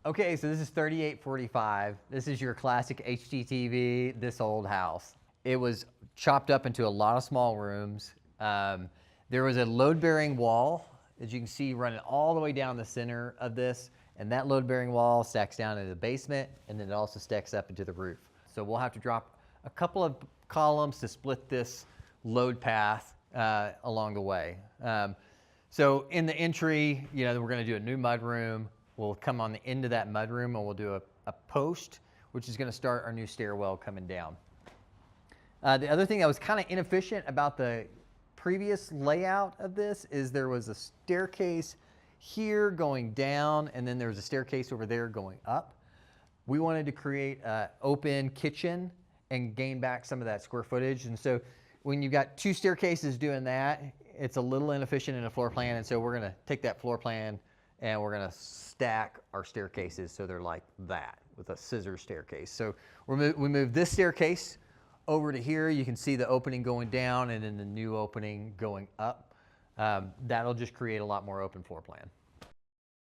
Okay, so this is 3845. This is your classic HGTV, this old house. It was chopped up into a lot of small rooms. There was a load-bearing wall, as you can see, running all the way down the center of this, and that load-bearing wall stacks down into the basement, and then it also stacks up into the roof. So we'll have to drop a couple of columns to split this load path along the way. So in the entry, we're going to do a new mud room. We'll come on the end of that mud room and we'll do a post, which is going to start our new stairwell coming down. The other thing that was kind of inefficient about the previous layout of this is there was a staircase here going down, and then there was a staircase over there going up. We wanted to create an open kitchen and gain back some of that square footage. And so when you've got two staircases doing that, it's a little inefficient in a floor plan. And so we're going to take that floor plan and we're going to stack our staircases so they're like that with a scissor staircase. So we move this staircase over to here. You can see the opening going down and then the new opening going up. That'll just create a lot more open floor plan.